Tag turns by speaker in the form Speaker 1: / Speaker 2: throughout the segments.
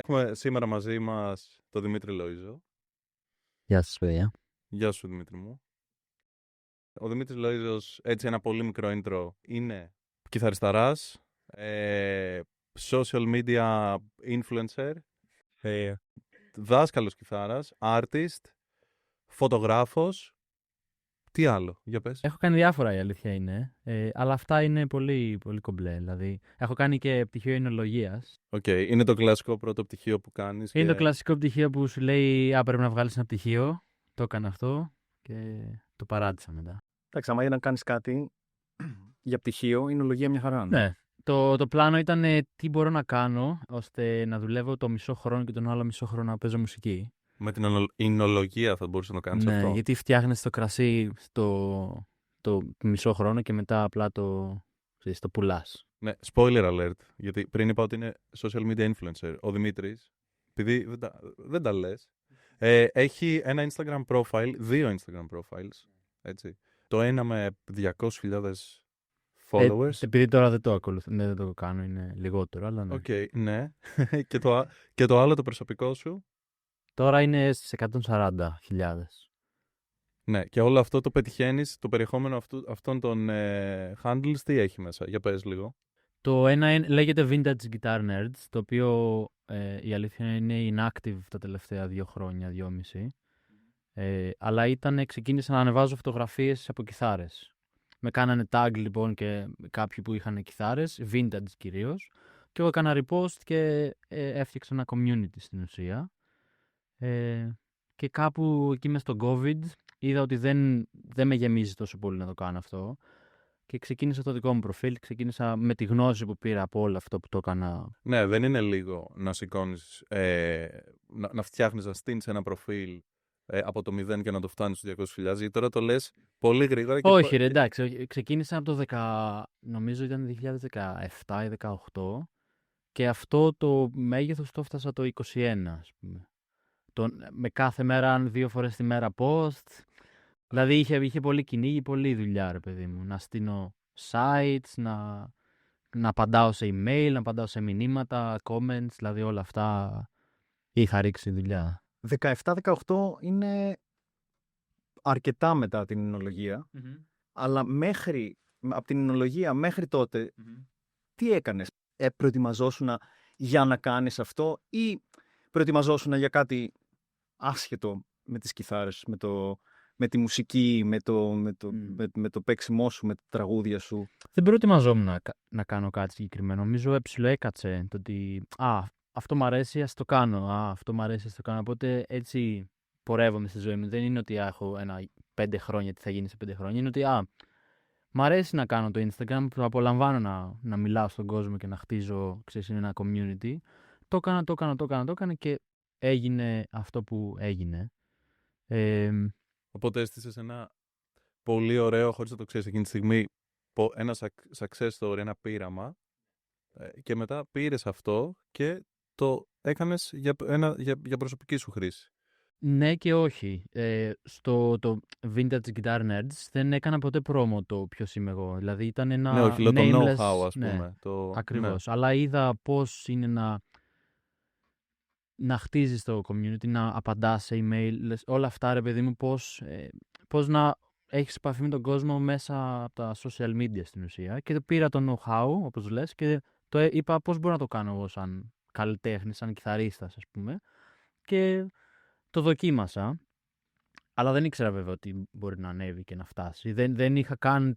Speaker 1: Έχουμε σήμερα μαζί μας τον Δημήτρη Λοΐζο.
Speaker 2: Γεια σας, παιδιά.
Speaker 1: Γεια σου, Δημήτρη μου. Ο Δημήτρης Λοΐζος, έτσι ένα πολύ μικρό intro, είναι κιθαρισταράς, social media influencer, δάσκαλος κιθάρας, artist, φωτογράφος. Τι άλλο, για πες.
Speaker 2: Έχω κάνει διάφορα, η αλήθεια είναι. Αλλά αυτά είναι πολύ, πολύ κομπλέ. Δηλαδή, έχω κάνει και πτυχίο εινολογίας.
Speaker 1: Είναι το κλασικό πρώτο πτυχίο που κάνεις.
Speaker 2: Είναι το κλασικό πτυχίο που σου λέει πρέπει να βγάλεις ένα πτυχίο. Το έκανα αυτό και το παράτησα μετά.
Speaker 3: Εντάξει, άμα για να κάνεις κάτι για πτυχίο, η εινολογία μια χαρά.
Speaker 2: Ναι. Το πλάνο ήταν τι μπορώ να κάνω ώστε να δουλεύω το μισό χρόνο και τον άλλο μισό χρόνο να παίζω μουσική.
Speaker 1: Με την εινολογία θα μπορούσε να το κάνεις αυτό.
Speaker 2: Ναι, γιατί φτιάχνεις το κρασί το μισό χρόνο και μετά απλά το πουλάς.
Speaker 1: Ναι, spoiler alert, γιατί πριν είπα ότι είναι social media influencer. Ο Δημήτρης, επειδή δεν τα λες, έχει ένα Instagram profile, 2 Instagram profiles, έτσι. Το ένα με 200.000 followers.
Speaker 2: Επειδή τώρα δεν το ακολουθώ, δεν το κάνω, είναι λιγότερο, αλλά ναι.
Speaker 1: Ναι. και το άλλο, το προσωπικό σου.
Speaker 2: Τώρα είναι στις 140.000.
Speaker 1: Ναι, και όλο αυτό το πετυχαίνεις, το περιεχόμενο αυτών των handles, τι έχει μέσα, για πες λίγο. Το
Speaker 2: ένα λέγεται Vintage Guitar Nerds, το οποίο η αλήθεια είναι inactive τα τελευταία 2 χρόνια, 2,5. Αλλά ξεκίνησα να ανεβάζω φωτογραφίες από κιθάρες. Με κάνανε tag λοιπόν και κάποιοι που είχαν κιθάρες, vintage κυρίως, και εγώ έκανα repost και έφτιαξα ένα community στην ουσία. Και κάπου εκεί μες στο COVID είδα ότι δεν με γεμίζει τόσο πολύ να το κάνω αυτό και ξεκίνησα το δικό μου προφίλ, ξεκίνησα με τη γνώση που πήρα από όλο αυτό που το έκανα.
Speaker 1: Ναι, δεν είναι λίγο να σηκώνεις, να φτιάχνεις, να στείνεις ένα προφίλ από το 0 και να το φτάνεις στους 200.000, γιατί τώρα το λες πολύ γρήγορα.
Speaker 2: Όχι ρε, εντάξει, ξεκίνησα από νομίζω ήταν 2017 ή 2018 και αυτό το μέγεθος το έφτασα το 21, ας πούμε. Με κάθε μέρα, 2 φορές τη μέρα post. Δηλαδή είχε πολύ κυνήγι, πολλή δουλειά, ρε παιδί μου. Να στείλω sites, να απαντάω σε email, να απαντάω σε μηνύματα, comments, δηλαδή όλα αυτά είχα ρίξει δουλειά.
Speaker 3: 17-18 είναι αρκετά μετά την εινολογία, αλλά από την εινολογία μέχρι τότε, τι έκανες? Προετοιμαζόσουνα για να κάνεις αυτό ή προετοιμαζόσουνα για κάτι άσχετο με τις κιθάρες, με τη μουσική, με το παίξιμό σου, με τα τραγούδια σου?
Speaker 2: Δεν προετοιμαζόμουν να κάνω κάτι συγκεκριμένο. Νομίζω έκατσε το ότι αυτό μου αρέσει, ας το κάνω. Αυτό μου αρέσει, ας το κάνω. Οπότε έτσι πορεύομαι στη ζωή μου. Δεν είναι ότι έχω 5 χρόνια, τι θα γίνει σε 5 χρόνια. Είναι ότι μ' αρέσει να κάνω το Instagram, απολαμβάνω να μιλάω στον κόσμο και να χτίζω, είναι ένα community. Το έκανα και έγινε αυτό που έγινε.
Speaker 1: Οπότε έστησες ένα πολύ ωραίο, χωρίς να το ξέρεις εκείνη τη στιγμή, ένα success story, ένα πείραμα, και μετά πήρες αυτό και το έκανες για προσωπική σου χρήση.
Speaker 2: Ναι και όχι. Στο το Vintage Guitar Nerds δεν έκανα ποτέ πρόμο το ποιος είμαι εγώ. Δηλαδή ήταν ένα
Speaker 1: ναι, όχι,
Speaker 2: nameless,
Speaker 1: το know-how, ας πούμε.
Speaker 2: Ακριβώς. Ναι. Αλλά είδα πώς είναι να χτίζεις το community, να απαντάς σε email, όλα αυτά, ρε παιδί μου, πώς να έχεις επαφή με τον κόσμο μέσα από τα social media στην ουσία. Και πήρα το know-how, όπως λες, και το είπα πώς μπορώ να το κάνω εγώ σαν καλλιτέχνης, σαν κιθαρίστας, ας πούμε. Και το δοκίμασα, αλλά δεν ήξερα βέβαια ότι μπορεί να ανέβει και να φτάσει. Δεν είχα κάνει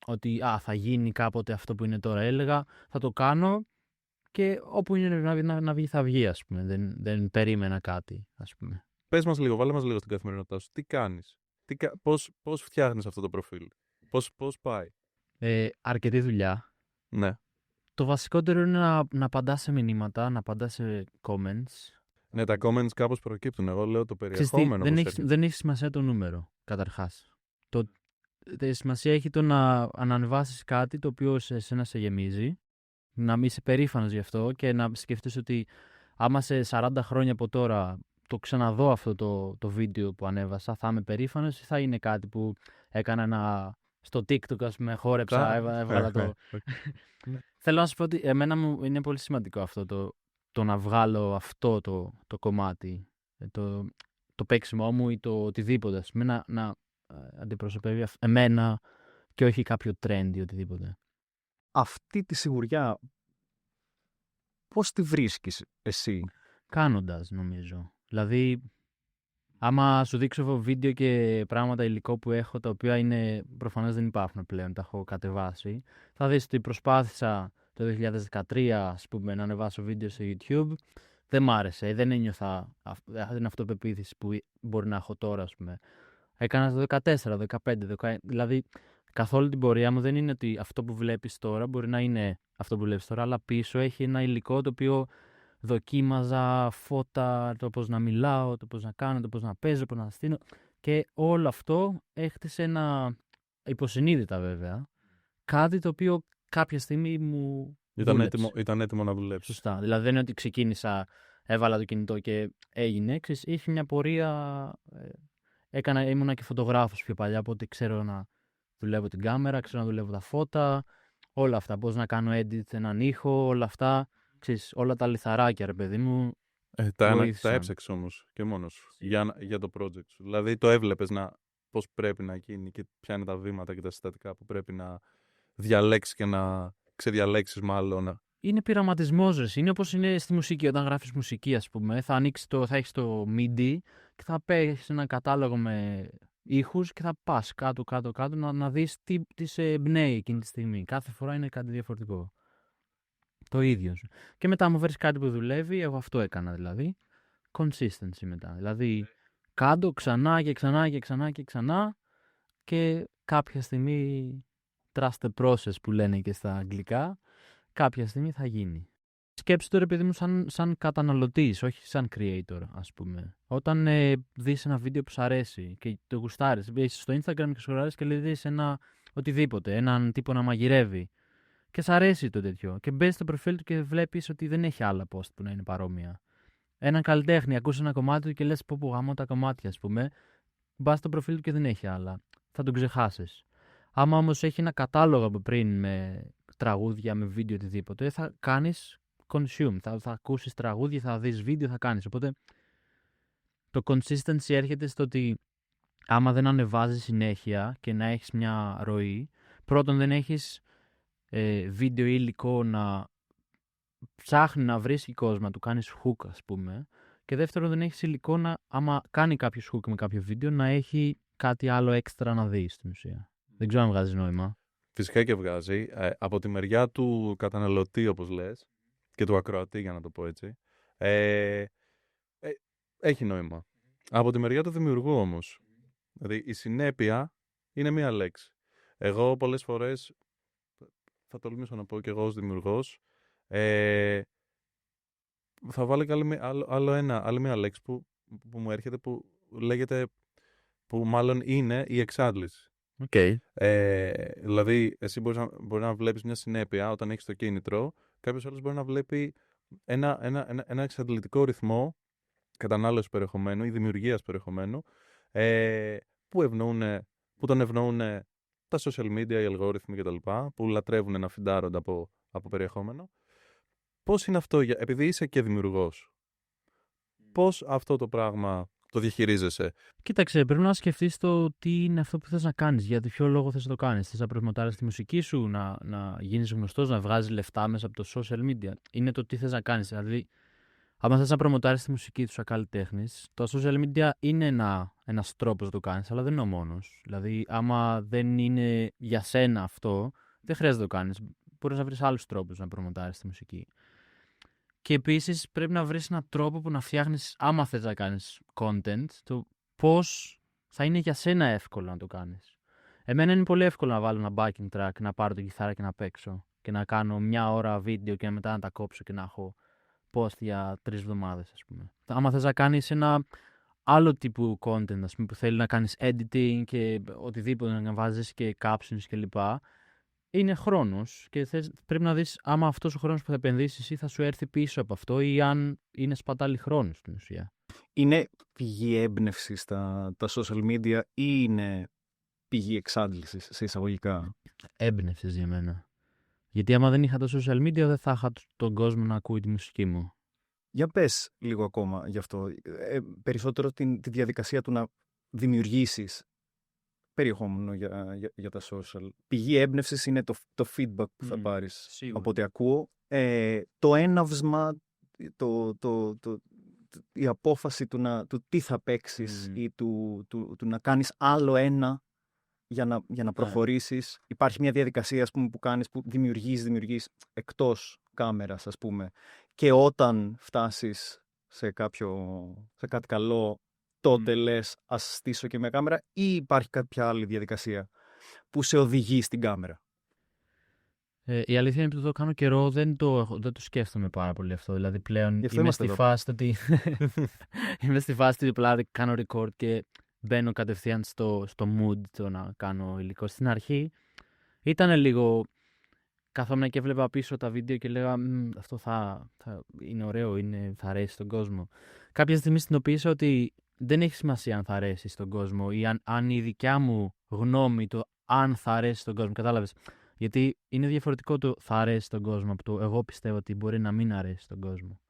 Speaker 2: ότι θα γίνει κάποτε αυτό που είναι τώρα. Έλεγα, θα το κάνω και όπου είναι να βγει θα βγει, ας πούμε. Δεν περίμενα κάτι, ας πούμε.
Speaker 1: Πες μας λίγο, βάλε μας λίγο στην καθημερινότητά σου. Τι κάνεις, πώς φτιάχνεις αυτό το προφίλ, πώς πάει?
Speaker 2: Αρκετή δουλειά.
Speaker 1: Ναι.
Speaker 2: Το βασικότερο είναι να απαντάς σε μηνύματα, να απαντάς σε comments.
Speaker 1: Ναι, τα comments κάπως προκύπτουν. Εγώ λέω το περιεχόμενο.
Speaker 2: Δεν έχει σημασία το νούμερο, καταρχάς. Σημασία έχει το να ανεβάσεις κάτι το οποίο σε εσένα σε γεμίζει, να μην είσαι περήφανος γι' αυτό και να σκεφτείς ότι άμα σε 40 χρόνια από τώρα το ξαναδώ αυτό το βίντεο που ανέβασα, θα είμαι περήφανος ή θα είναι κάτι που έκανα στο TikTok, ας πούμε, χόρεψα, έβγαλα το... Θέλω να σου πω ότι εμένα μου είναι πολύ σημαντικό αυτό το το να βγάλω αυτό το κομμάτι, το παίξιμό μου ή το οτιδήποτε, ας πούμε, να αντιπροσωπεύει εμένα και όχι κάποιο trend ή οτιδήποτε.
Speaker 3: Αυτή τη σιγουριά πώς τη βρίσκεις εσύ?
Speaker 2: Κάνοντας, νομίζω. Δηλαδή, άμα σου δείξω βίντεο και πράγματα υλικό που έχω, τα οποία προφανώς δεν υπάρχουν πλέον, τα έχω κατεβάσει, θα δεις ότι προσπάθησα το 2013, ας πούμε, να ανεβάσω βίντεο στο YouTube. Δεν μ' άρεσε, δεν ένιωθα την αυτοπεποίθηση που μπορεί να έχω τώρα, ας πούμε. Έκανα το 14, 15, 16, δηλαδή καθ' όλη την πορεία μου δεν είναι ότι αυτό που βλέπεις τώρα μπορεί να είναι αυτό που βλέπεις τώρα, αλλά πίσω έχει ένα υλικό το οποίο δοκίμαζα, φώτα, το πώς να μιλάω, το πώς να κάνω, το πώς να παίζω, πώς να στείνω, και όλο αυτό έχτισε ένα, υποσυνείδητα βέβαια, κάτι το οποίο κάποια στιγμή μου
Speaker 1: Ήταν έτοιμο να δουλέψει.
Speaker 2: Σωστά. Δηλαδή δεν είναι ότι ξεκίνησα, έβαλα το κινητό και έγινε. Είχε μια πορεία. Ήμουνα και φωτογράφος πιο παλιά, οπότε ξέρω να δουλεύω την κάμερα, ξέρω να δουλεύω τα φώτα, όλα αυτά. Πώς να κάνω edit έναν ήχο, όλα αυτά. Ξέρεις, όλα τα λιθαράκια, ρε παιδί μου.
Speaker 1: Τα έψαξες όμως και μόνος σου για το project σου. Δηλαδή το έβλεπες πώς πρέπει να γίνει και ποια είναι τα βήματα και τα συστατικά που πρέπει να διαλέξεις και να ξεδιαλέξεις μάλλον.
Speaker 2: Είναι πειραματισμός, ρε. Είναι όπως είναι στη μουσική. Όταν γράφεις μουσική, ας πούμε, θα έχεις το MIDI και θα παίξεις ένα κατάλογο με ήχους και θα πας κάτω να δεις τι σε εμπνέει εκείνη τη στιγμή. Κάθε φορά είναι κάτι διαφορετικό. Το ίδιο. Και μετά μου βρεις κάτι που δουλεύει, εγώ αυτό έκανα δηλαδή. Consistency μετά. Δηλαδή κάτω ξανά και κάποια στιγμή trust the process που λένε και στα αγγλικά, κάποια στιγμή θα γίνει. Σκέψου τώρα, παιδί μου, σαν καταναλωτής, όχι σαν creator, ας πούμε. Όταν δεις ένα βίντεο που σου αρέσει και το γουστάρεις, είσαι στο Instagram και σχολιάζεις και δεις οτιδήποτε, έναν τύπο να μαγειρεύει και σ' αρέσει το τέτοιο και μπες στο προφίλ του και βλέπεις ότι δεν έχει άλλα post που να είναι παρόμοια. Έναν καλλιτέχνη, ακούς ένα κομμάτι του και λες πω γαμώ τα κομμάτια, ας πούμε, μπας στο προφίλ του και δεν έχει άλλα. Θα τον ξεχάσεις. Άμα όμως έχει ένα κατάλογο από πριν με τραγούδια, με βίντεο, οτιδήποτε, θα κάνεις consume. Θα ακούσεις τραγούδια, θα δεις βίντεο, θα κάνεις. Οπότε το consistency έρχεται στο ότι άμα δεν ανεβάζεις συνέχεια και να έχεις μια ροή, πρώτον δεν έχεις βίντεο ή υλικό να ψάχνει να βρίσκει κόσμο, να του κάνεις hook, ας πούμε, και δεύτερον δεν έχεις υλικό να, άμα κάνει κάποιος hook με κάποιο βίντεο, να έχει κάτι άλλο έξτρα να δει στην ουσία. Δεν ξέρω αν βγάζει νόημα.
Speaker 1: Φυσικά και βγάζει. Από τη μεριά του καταναλωτή, όπως λες, και του ακροατή, για να το πω έτσι, έχει νόημα. Από τη μεριά του δημιουργού όμως, δηλαδή η συνέπεια είναι μία λέξη. Εγώ πολλές φορές, θα τολμήσω να πω και εγώ ως δημιουργός, θα βάλω και άλλη μία λέξη που μου έρχεται, που λέγεται, που μάλλον είναι η εξάντληση.
Speaker 2: Okay.
Speaker 1: Δηλαδή, εσύ μπορεί να βλέπεις μια συνέπεια όταν έχεις το κίνητρο, κάποιος άλλος μπορεί να βλέπει ένα εξαντλητικό ρυθμό κατανάλωσης περιεχομένου ή δημιουργίας περιεχομένου, που τον ευνοούν τα social media, οι αλγόριθμοι κτλ., που λατρεύουν να φιντάρονται από περιεχόμενο. Πώς είναι αυτό, επειδή είσαι και δημιουργός, πώς αυτό το πράγμα το διαχειρίζεσαι?
Speaker 2: Κοίταξε, πρέπει να σκεφτείς το τι είναι αυτό που θες να κάνεις, για ποιο λόγο θες να το κάνεις. Θες να προμοτάρεις τη μουσική σου, να γίνεις γνωστός, να βγάζεις λεφτά μέσα από το social media. Είναι το τι θες να κάνεις. Δηλαδή, άμα θες να προμοτάρεις τη μουσική του σαν καλλιτέχνης, το social media είναι ένας τρόπος να το κάνεις, αλλά δεν είναι ο μόνος. Δηλαδή, άμα δεν είναι για σένα αυτό, δεν χρειάζεται να το κάνεις. Μπορείς να βρεις άλλους τρόπους να προμοτάρεις τη μουσική. Και επίσης πρέπει να βρεις έναν τρόπο που να φτιάχνεις, άμα θες να κάνεις content, το πώς θα είναι για σένα εύκολο να το κάνεις. Εμένα είναι πολύ εύκολο να βάλω ένα backing track, να πάρω το κιθάρα και να παίξω και να κάνω μια ώρα βίντεο και μετά να τα κόψω και να έχω post για 3 εβδομάδες, ας πούμε. Άμα θες να κάνεις ένα άλλο τύπου content, ας πούμε, που θέλει να κάνεις editing και οτιδήποτε, να βάζεις και captions κλπ., είναι χρόνος και πρέπει να δεις άμα αυτός ο χρόνος που θα επενδύσεις ή θα σου έρθει πίσω από αυτό ή αν είναι σπατάλη χρόνου στην ουσία.
Speaker 3: Είναι πηγή έμπνευσης τα social media ή είναι πηγή εξάντλησης, σε εισαγωγικά?
Speaker 2: Έμπνευσης για μένα. Γιατί άμα δεν είχα τα social media δεν θα είχα τον κόσμο να ακούει τη μουσική μου.
Speaker 3: Για πες λίγο ακόμα γι' αυτό. Περισσότερο τη διαδικασία του να δημιουργήσεις περιεχόμενο για τα social. Πηγή έμπνευσης είναι το feedback που θα πάρεις,
Speaker 2: σίγουρα.
Speaker 3: από ό,τι ακούω. Το έναυσμα, η απόφαση του τι θα παίξεις ή του να κάνεις άλλο ένα για να προχωρήσεις. Υπάρχει μια διαδικασία, ας πούμε, που κάνεις, που δημιουργείς εκτός κάμερας, ας πούμε. Και όταν φτάσεις σε κάτι καλό, τότε λες ας στήσω και μια κάμερα, ή υπάρχει κάποια άλλη διαδικασία που σε οδηγεί στην κάμερα?
Speaker 2: Η αλήθεια είναι ότι το κάνω καιρό, δεν το σκέφτομαι πάρα πολύ αυτό. Δηλαδή πλέον είμαι στη φάση ότι είμαι στη φάση ότι απλά κάνω record και μπαίνω κατευθείαν στο mood το να κάνω υλικό. Στην αρχή ήταν λίγο, καθόμουν και έβλεπα πίσω τα βίντεο και λέγα αυτό θα είναι ωραίο, θα αρέσει στον κόσμο. Κάποια στιγμή συνειδητοποίησα ότι δεν έχει σημασία αν θα αρέσει στον κόσμο ή αν η δικιά μου γνώμη το αν θα αρέσει στον κόσμο. Κατάλαβες? Γιατί είναι διαφορετικό το θα αρέσει στον κόσμο από το εγώ πιστεύω ότι μπορεί να μην αρέσει στον κόσμο.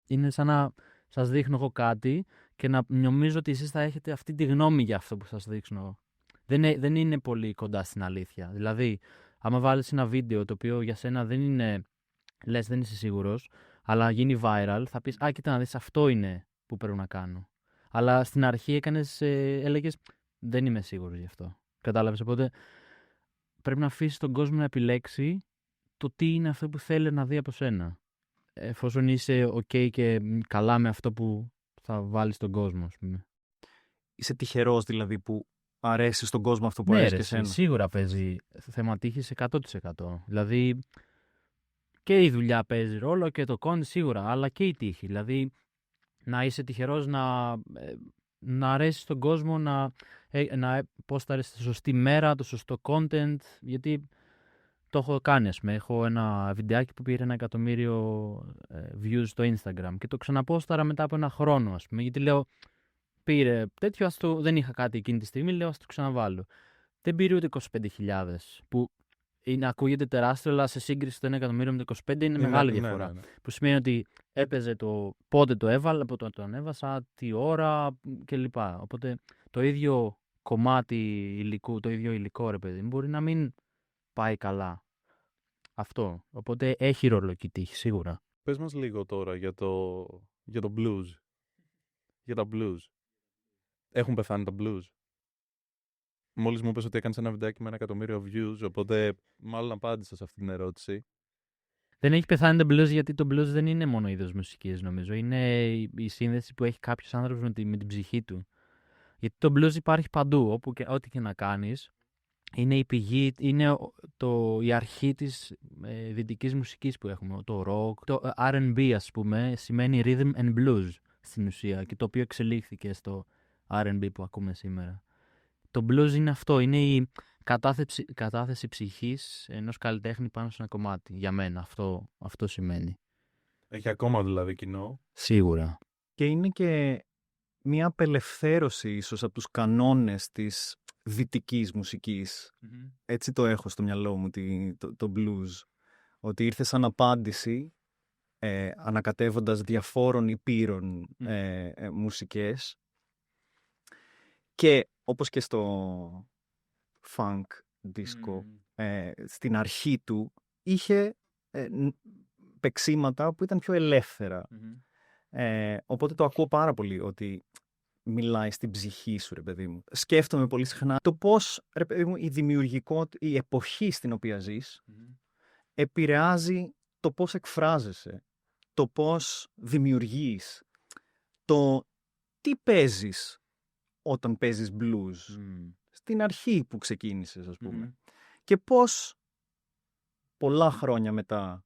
Speaker 2: Είναι σαν να σας δείχνω εγώ κάτι και να νομίζω ότι εσείς θα έχετε αυτή τη γνώμη για αυτό που σας δείχνω. Δεν είναι πολύ κοντά στην αλήθεια. Δηλαδή, άμα βάλεις ένα βίντεο το οποίο για σένα δεν είναι, λες δεν είσαι σίγουρος, αλλά γίνει viral, θα πεις κοίτα να δεις, αυτό είναι που πρέπει να κάνω. Αλλά στην αρχή έλεγες δεν είμαι σίγουρος γι' αυτό. Κατάλαβες? Οπότε πρέπει να αφήσεις τον κόσμο να επιλέξει το τι είναι αυτό που θέλει να δει από σένα. Εφόσον είσαι ok και καλά με αυτό που θα βάλεις στον κόσμο, ας πούμε.
Speaker 3: Είσαι τυχερός δηλαδή που αρέσει στον κόσμο αυτό που αρέσει και εσένα?
Speaker 2: Σίγουρα παίζει θέμα τύχης 100%. Δηλαδή και η δουλειά παίζει ρόλο και το content σίγουρα, αλλά και η τύχη. Δηλαδή να είσαι τυχερός να αρέσει στον κόσμο, να πόσταρεις τη σωστή μέρα, το σωστό content, γιατί το έχω κάνει, ας πούμε. Έχω ένα βιντεάκι που πήρε 1 εκατομμύριο views στο Instagram και το ξαναπόσταρα μετά από 1 χρόνο, ας πούμε, γιατί λέω πήρε τέτοιο, δεν είχα κάτι εκείνη τη στιγμή, λέω ας το ξαναβάλω. Δεν πήρε ούτε 25.000, που ακούγεται τεράστιο, αλλά σε σύγκριση το 1 εκατομμύριο με το 25 είναι μεγάλη διαφορά. Ναι. Που σημαίνει ότι έπαιζε πότε το έβαλα, πότε το ανέβασα, τι ώρα κλπ. Οπότε το ίδιο κομμάτι υλικού, το ίδιο υλικό, ρε παιδί, μπορεί να μην πάει καλά. Αυτό. Οπότε έχει ρόλο και η τύχη, σίγουρα.
Speaker 1: Πες μας λίγο τώρα για το blues. Για τα blues. Έχουν πεθάνει τα blues? Μόλις μου είπες ότι έκανες ένα βιντεάκι με 1 εκατομμύριο views, οπότε μάλλον απάντησα σε αυτή την ερώτηση.
Speaker 2: Δεν έχει πεθάνει το blues, γιατί το blues δεν είναι μόνο είδος μουσικής, νομίζω. Είναι η σύνδεση που έχει κάποιος άνθρωπος με την ψυχή του. Γιατί το blues υπάρχει παντού, ό,τι και να κάνεις. Είναι η πηγή, είναι η αρχή της δυτικής μουσικής που έχουμε. Το rock, το R&B, ας πούμε, σημαίνει rhythm and blues στην ουσία, και το οποίο εξελίχθηκε στο R&B που ακούμε σήμερα. Το blues είναι αυτό, είναι η κατάθεση ψυχής ενός καλλιτέχνη πάνω σε ένα κομμάτι. Για μένα αυτό σημαίνει.
Speaker 1: Έχει ακόμα δηλαδή κοινό.
Speaker 2: Σίγουρα.
Speaker 3: Και είναι και μια απελευθέρωση ίσως από τους κανόνες της δυτικής μουσικής. Mm-hmm. Έτσι το έχω στο μυαλό μου το blues. Ότι ήρθε σαν απάντηση ανακατεύοντας διαφόρων υπήρων μουσικές, και όπως και στο funk disco στην αρχή του είχε παίξιματα που ήταν πιο ελεύθερα. Οπότε το ακούω πάρα πολύ ότι μιλάει στην ψυχή σου, ρε παιδί μου. Σκέφτομαι πολύ συχνά το πώς, ρε παιδί μου, η εποχή στην οποία ζεις επηρεάζει το πώς εκφράζεσαι, το πώς δημιουργείς, το τι παίζεις όταν παίζεις blues στην αρχή που ξεκίνησες, ας πούμε, και πώς πολλά χρόνια μετά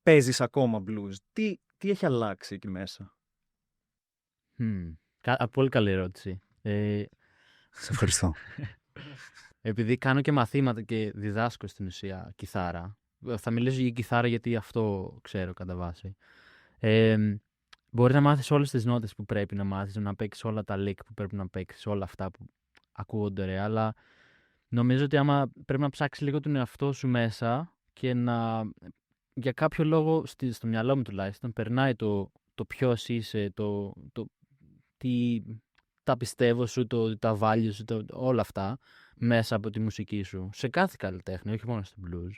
Speaker 3: παίζεις ακόμα blues. Τι έχει αλλάξει εκεί μέσα?
Speaker 2: Πολύ καλή ερώτηση.
Speaker 3: Σε ευχαριστώ.
Speaker 2: Επειδή κάνω και μαθήματα και διδάσκω στην ουσία κιθάρα, θα μιλήσω για κιθάρα γιατί αυτό ξέρω κατά βάση. Μπορεί να μάθεις όλες τις νότες που πρέπει να μάθεις, να παίξεις όλα τα lick που πρέπει να παίξεις, όλα αυτά που ακούγονται ωραία, αλλά νομίζω ότι άμα πρέπει να ψάξεις λίγο τον εαυτό σου μέσα και να για κάποιο λόγο, στο μυαλό μου τουλάχιστον, περνάει το ποιος είσαι, τα πιστεύω σου, τα values σου, όλα αυτά μέσα από τη μουσική σου. Σε κάθε καλλιτέχνη, όχι μόνο στο blues.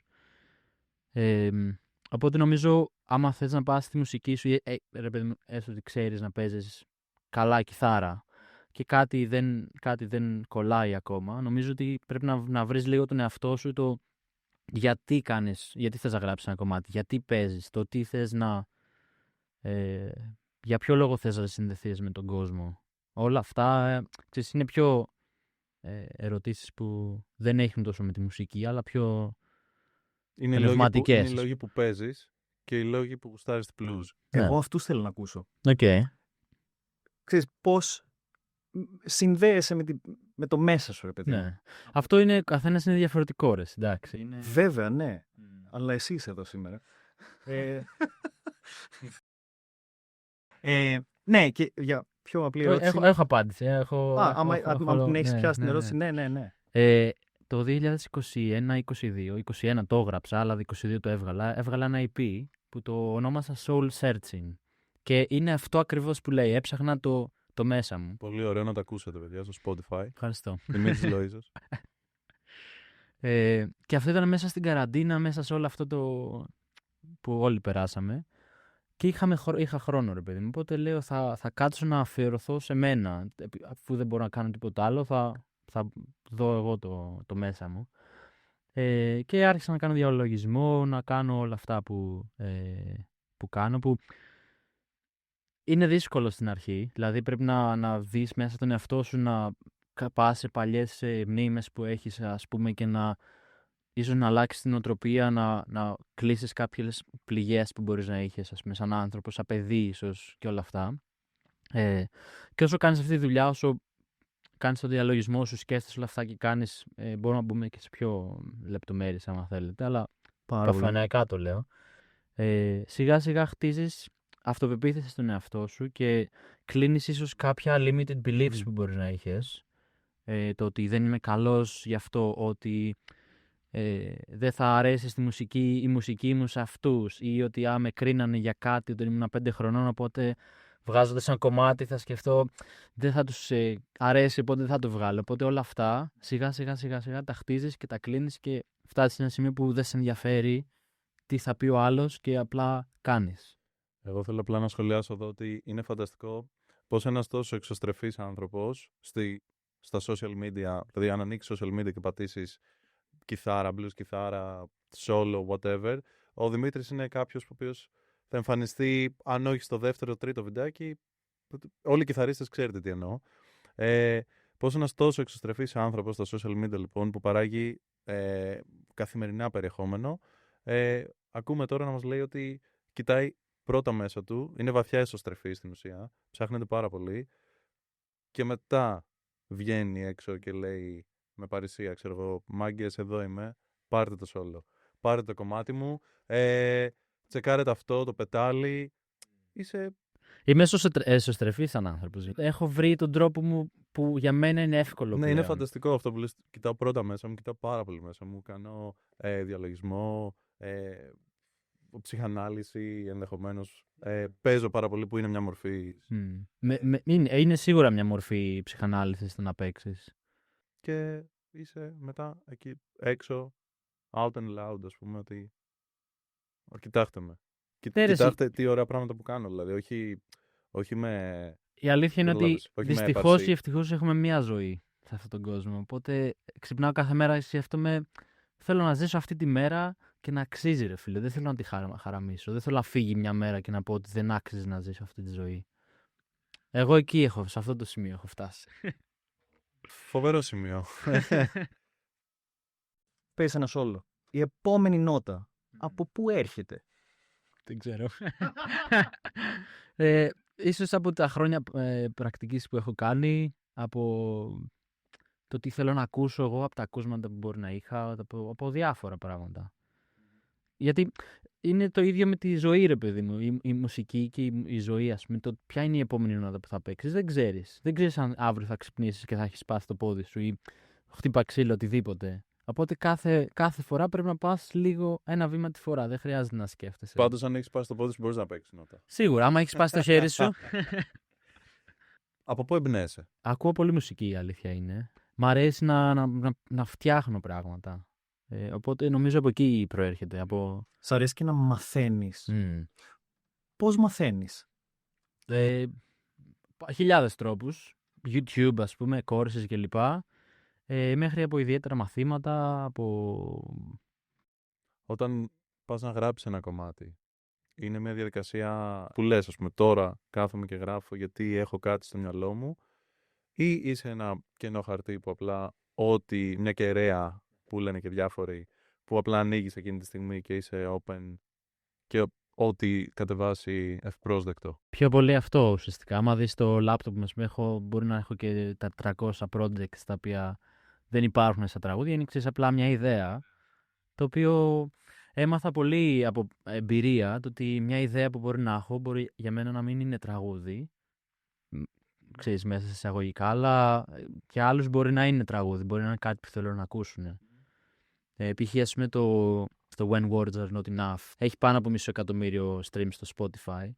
Speaker 2: Οπότε νομίζω, άμα θες να πας στη μουσική σου, ρε παιδί μου, έστω ότι ξέρεις να παίζεις καλά κιθάρα και κάτι δεν κολλάει ακόμα, νομίζω ότι πρέπει να βρεις λίγο τον εαυτό σου, το γιατί θες να γράψεις ένα κομμάτι, γιατί παίζεις, το τι θες για ποιο λόγο θες να συνδεθείς με τον κόσμο. Όλα αυτά, ξέρεις, είναι πιο ερωτήσεις που δεν έχουν τόσο με τη μουσική, αλλά πιο πνευματικές.
Speaker 1: Είναι οι λόγοι που παίζεις και οι λόγοι που γουστάρεις τη blues.
Speaker 3: Εγώ αυτούς θέλω να ακούσω.
Speaker 2: Okay.
Speaker 3: Ξέρεις πώς συνδέεσαι με το μέσα σου, ρε παιδί.
Speaker 2: Ναι. Αυτό είναι, καθένας είναι διαφορετικό, ρε, εντάξει. Είναι...
Speaker 3: Βέβαια, ναι. Αλλά εσύ είσαι εδώ σήμερα. Ναι, και για πιο απλή ερώτηση.
Speaker 2: Έχω απάντηση.
Speaker 3: Αν την έχεις πιάσει την ερώτηση, ναι.
Speaker 2: Το 2021-22, 21 το έγραψα, αλλά 22 το έβγαλα. Έβγαλα ένα EP που το ονόμασα Soul Searching. Και είναι αυτό ακριβώς που λέει. Έψαχνα το μέσα μου.
Speaker 1: Πολύ ωραίο να το ακούσετε, παιδιά, στο Spotify.
Speaker 2: Ευχαριστώ.
Speaker 1: Δημήτρης Λοΐζος.
Speaker 2: Και αυτό ήταν μέσα στην καραντίνα, μέσα σε όλο αυτό που όλοι περάσαμε. Και είχα χρόνο, ρε παιδί μου. Οπότε λέω, θα κάτσω να αφιερωθώ σε μένα. Αφού δεν μπορώ να κάνω τίποτα άλλο, θα δω εγώ το μέσα μου. Και άρχισα να κάνω διαλογισμό, να κάνω όλα αυτά που κάνω. Που είναι δύσκολο στην αρχή. Δηλαδή πρέπει να δεις μέσα τον εαυτό σου, να πας σε παλιές μνήμες που έχεις, ας πούμε, και ίσως να αλλάξεις την οτροπία, να κλείσεις κάποιες πληγές που μπορείς να είχες, ας πούμε, σαν άνθρωπο, σαν παιδί ίσως και όλα αυτά. Και όσο κάνεις αυτή τη δουλειά, όσο κάνεις το διαλογισμό σου, σκέφτεσαι όλα αυτά και κάνεις, μπορούμε να μπούμε και σε πιο λεπτομέρειες άμα θέλετε, αλλά προφαναϊκά το λέω. Σιγά σιγά χτίζεις αυτοπεποίθηση στον εαυτό σου και κλείνεις ίσως κάποια limited beliefs που μπορείς να έχεις. Το ότι δεν είμαι καλός γι' αυτό, ότι δεν θα αρέσει η μουσική μου σε αυτούς, ή ότι με κρίνανε για κάτι όταν ήμουν 5 χρονών, οπότε βγάζοντας ένα κομμάτι θα σκεφτώ δεν θα τους αρέσει, οπότε δεν θα το βγάλω. Οπότε όλα αυτά σιγά σιγά τα χτίζεις και τα κλείνεις και φτάσεις σε ένα σημείο που δεν σε ενδιαφέρει τι θα πει ο άλλος και απλά κάνεις.
Speaker 1: Εγώ θέλω απλά να σχολιάσω εδώ ότι είναι φανταστικό πως ένας τόσο εξωστρεφής άνθρωπος στα social media, δηλαδή αν ανοίξεις social media και πατήσεις κιθάρα, blues κιθάρα, solo, whatever, ο Δημήτρης είναι κάποιος ο οποίος θα εμφανιστεί, αν όχι στο δεύτερο, τρίτο βιντεάκι, όλοι οι κιθαρίστες ξέρετε τι εννοώ. Πως ένας τόσο εξωστρεφής άνθρωπος στα social media, λοιπόν, που παράγει καθημερινά περιεχόμενο, ακούμε τώρα να μας λέει ότι κοιτάει πρώτα μέσα του, είναι βαθιά εσωστρεφή στην ουσία, ψάχνεται πάρα πολύ και μετά βγαίνει έξω και λέει με παρησία, ξέρω εγώ, μάγκες, εδώ είμαι, πάρτε το solo, πάρτε το κομμάτι μου, τσεκάρετε αυτό, το πετάλι,
Speaker 2: Είμαι εσωστρεφής σαν άνθρωπος. Έχω βρει τον τρόπο μου που για μένα είναι εύκολο.
Speaker 1: Ναι, είναι φανταστικό αυτό που λες. Κοιτάω πρώτα μέσα μου, κοιτάω πάρα πολύ μέσα μου. Κάνω διαλογισμό, ψυχανάλυση ενδεχομένως. Παίζω πάρα πολύ που είναι μια μορφή.
Speaker 2: Είναι σίγουρα μια μορφή ψυχανάλυσης το να παίξεις.
Speaker 1: Και είσαι μετά εκεί έξω, out and loud, ας πούμε, ότι κοιτάξτε με. Κοιτάξτε τι ωραία πράγματα που κάνω, δηλαδή, όχι με...
Speaker 2: Η αλήθεια είναι ότι δυστυχώς ή ευτυχώς έχουμε μία ζωή σε αυτόν τον κόσμο. Οπότε ξυπνάω κάθε μέρα και σκέφτομαι, θέλω να ζήσω αυτή τη μέρα και να αξίζει, ρε φίλε. Δεν θέλω να τη χαραμίσω. Δεν θέλω να φύγει μια μέρα και να πω ότι δεν άξιζε να ζήσω αυτή τη ζωή. Εγώ εκεί σε αυτό το σημείο έχω φτάσει.
Speaker 1: Φοβερό σημείο.
Speaker 3: Παίζει ένα σόλο. Η επόμενη νότα, από πού έρχεται?
Speaker 2: Δεν ξέρω. Ίσως από τα χρόνια πρακτικής που έχω κάνει, από το τι θέλω να ακούσω εγώ, από τα ακούσματα που μπορεί να είχα, από διάφορα πράγματα. Γιατί είναι το ίδιο με τη ζωή, ρε παιδί μου. Η μουσική και η ζωή, ας πούμε. Το ποια είναι η επόμενη νότα που θα παίξεις, δεν ξέρεις. Δεν ξέρεις αν αύριο θα ξυπνήσεις και θα έχεις σπάσει το πόδι σου ή χτύπα ξύλο, οτιδήποτε. Οπότε κάθε φορά πρέπει να πας λίγο ένα βήμα τη φορά. Δεν χρειάζεται να σκέφτεσαι.
Speaker 1: Πάντως, αν έχεις σπάσει το πόδι σου, μπορείς να παίξεις νότα.
Speaker 2: Σίγουρα, άμα έχεις σπάσει το χέρι σου.
Speaker 1: Από πού εμπνέεσαι?
Speaker 2: Ακούω πολύ μουσική, η αλήθεια είναι. Μ' αρέσει να φτιάχνω πράγματα. Οπότε νομίζω από εκεί προέρχεται.
Speaker 3: Σ' αρέσει και να μαθαίνεις. Πώς μαθαίνεις?
Speaker 2: Χιλιάδες τρόπους. YouTube, ας πούμε, courses κλπ. Μέχρι από ιδιαίτερα μαθήματα,
Speaker 1: Όταν πας να γράψεις ένα κομμάτι, είναι μια διαδικασία που λες, ας πούμε, τώρα κάθομαι και γράφω γιατί έχω κάτι στο μυαλό μου, ή είσαι ένα κενό χαρτί που απλά μια κεραία που λένε και διάφοροι, που απλά ανοίγεις εκείνη τη στιγμή και είσαι open και ό,τι κατεβάσει ευπρόσδεκτο?
Speaker 2: Πιο πολύ αυτό ουσιαστικά. Άμα δεις το λάπτοπ μας, μπορεί να έχω και τα 300 projects τα οποία δεν υπάρχουν στα τραγούδια. Είναι απλά μια ιδέα, το οποίο έμαθα πολύ από εμπειρία, το ότι μια ιδέα που μπορεί να έχω μπορεί για μένα να μην είναι τραγούδι, ξέρεις, μέσα σε εισαγωγικά, αλλά για άλλους μπορεί να είναι τραγούδι, μπορεί να είναι κάτι που θέλω να ακούσουν. Π.χ. ας πούμε στο When Words Are Not Enough έχει πάνω από 500,000 streams στο Spotify.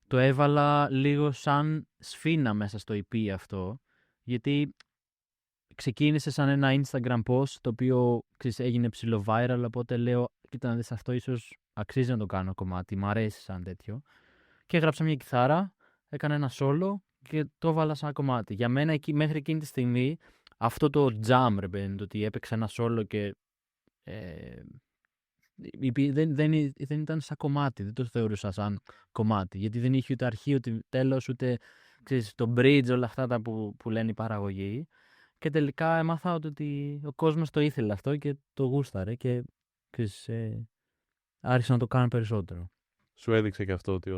Speaker 2: Το έβαλα λίγο σαν σφήνα μέσα στο EP αυτό, γιατί ξεκίνησε σαν ένα Instagram post το οποίο έγινε ψηλό viral, οπότε λέω, κοίτα να δεις, αυτό ίσως αξίζει να το κάνω κομμάτι, μου αρέσει σαν τέτοιο. Και έγραψα μια κιθάρα, έκανα ένα solo και το έβαλα σαν κομμάτι. Για μένα μέχρι εκείνη τη στιγμή αυτό το jam, ρε παιδί, το ότι έπαιξα ένα solo και δεν ήταν σαν κομμάτι, δεν το θεωρούσα σαν κομμάτι, γιατί δεν είχε ούτε αρχή, ούτε τέλος, ούτε το bridge, όλα αυτά που λένε η παραγωγή. Και τελικά έμαθα ότι ο κόσμος το ήθελε αυτό και το γούσταρε και άρχισα να το κάνω περισσότερο.
Speaker 1: Σου έδειξε και αυτό ότι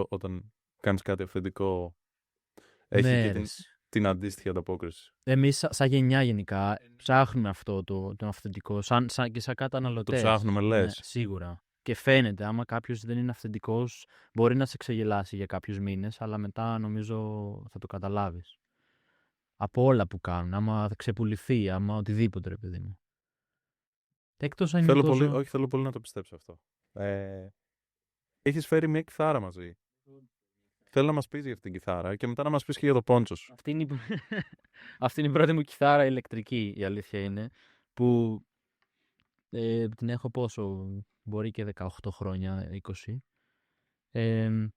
Speaker 1: όταν κάνεις κάτι αυθεντικό, έχει και την αντίστοιχη ανταπόκριση.
Speaker 2: Εμείς σαν γενιά γενικά ψάχνουμε αυτό το αυθεντικό, και σαν καταναλωτές.
Speaker 1: Το ψάχνουμε, λες.
Speaker 2: Ναι, σίγουρα. Και φαίνεται, άμα κάποιος δεν είναι αυθεντικός, μπορεί να σε ξεγελάσει για κάποιους μήνες, αλλά μετά νομίζω θα το καταλάβεις. Από όλα που κάνουν, άμα θα ξεπουληθεί, άμα οτιδήποτε, ρε παιδί μου. Εκτός αν
Speaker 1: θέλω πολύ να το πιστέψω αυτό. Έχεις φέρει μια κιθάρα μαζί. Θέλω να μας πεις για αυτήν την κιθάρα και μετά να μας πεις και για το πόντσο σου.
Speaker 2: Αυτή είναι η πρώτη μου κιθάρα ηλεκτρική, η αλήθεια είναι, που την έχω μπορεί και 18 χρόνια, 20.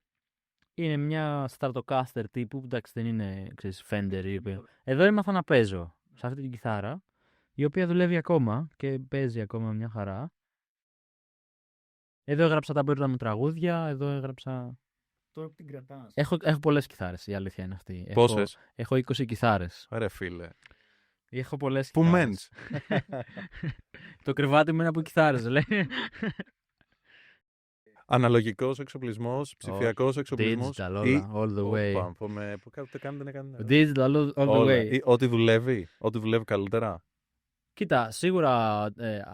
Speaker 2: Είναι μια Stratocaster τύπου, εντάξει δεν είναι, Fender. Εδώ έμαθα να παίζω σε αυτή την κιθάρα, η οποία δουλεύει ακόμα και παίζει ακόμα μια χαρά. Εδώ έγραψα τα πρώτα μου τραγούδια, εδώ έγραψα...
Speaker 3: Τώρα που την κρατάς.
Speaker 2: Έχω πολλές κιθάρες, η αλήθεια είναι αυτή.
Speaker 1: Πόσες?
Speaker 2: Έχω 20 κιθάρες.
Speaker 1: Ρε φίλε.
Speaker 2: Έχω πολλές
Speaker 1: Πού
Speaker 2: κιθάρες.
Speaker 1: μένεις?
Speaker 2: Το κρεβάτι μου είναι από κιθάρες, λέει.
Speaker 1: Αναλογικός εξοπλισμός, ψηφιακός εξοπλισμός.
Speaker 2: Digital, όλα, all the way.
Speaker 1: Που κάτι δεν έκανε.
Speaker 2: Digital, all the way.
Speaker 1: Ό,τι δουλεύει καλύτερα.
Speaker 2: Κοίτα, σίγουρα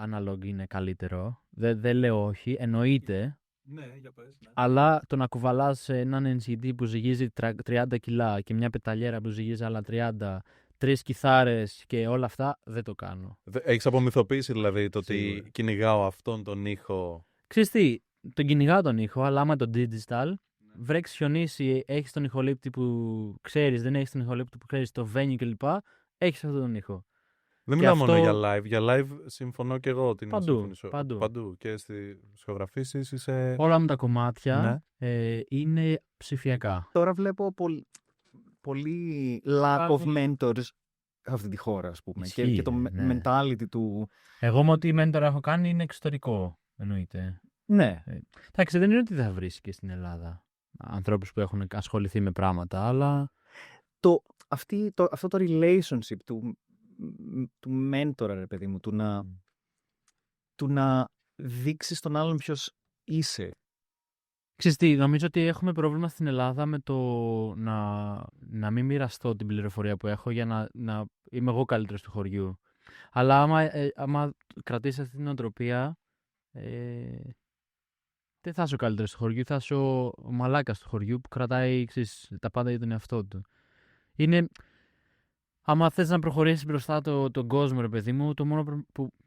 Speaker 2: analog είναι καλύτερο. Δεν λέω όχι, εννοείται.
Speaker 3: Ναι, για πες. Ναι.
Speaker 2: Αλλά το να κουβαλάς έναν NCT που ζυγίζει 30 κιλά και μια πεταλιέρα που ζυγίζει άλλα 30, 3 κιθάρες και όλα αυτά, δεν το κάνω.
Speaker 1: Έχεις απομυθοποιήσει δηλαδή το ότι κυνηγάω αυτόν τον ήχο.
Speaker 2: Ξέρεις τι, τον κυνηγάω τον ήχο, αλλά άμα το digital, βρέξει, χιονίσει, έχεις τον ηχολήπτη που ξέρεις, δεν έχεις τον ηχολήπτη που ξέρεις, το venue κλπ. Έχεις αυτόν τον ήχο.
Speaker 1: Δεν μιλάω μόνο για live. Για live συμφωνώ και εγώ.
Speaker 2: Παντού.
Speaker 1: Και στις ηχογραφήσεις είσαι...
Speaker 2: Όλα μου τα κομμάτια είναι ψηφιακά.
Speaker 3: Τώρα βλέπω πολύ lack of mentors σε αυτή τη χώρα, ας πούμε.
Speaker 2: Ισχύει,
Speaker 3: και το mentality του...
Speaker 2: Εγώ με ό,τι mentor έχω κάνει είναι εξωτερικό, εννοείται.
Speaker 3: Ναι.
Speaker 2: Εντάξει, δεν είναι ότι δεν θα βρεις και στην Ελλάδα ανθρώπους που έχουν ασχοληθεί με πράγματα, αλλά...
Speaker 3: Αυτό το relationship του mentor, ρε παιδί μου, του να δείξεις τον άλλον ποιος είσαι.
Speaker 2: Ξέρεις τι, νομίζω ότι έχουμε πρόβλημα στην Ελλάδα με το να μην μοιραστώ την πληροφορία που έχω για να είμαι εγώ καλύτερος του χωριού. Αλλά άμα κρατήσεις αυτή την οτροπία, δεν θα είσαι ο καλύτερος του χωριού, θα είσαι ο μαλάκας του χωριού που κρατάει τα πάντα για τον εαυτό του. Άμα θες να προχωρήσεις μπροστά τον κόσμο, ρε παιδί μου,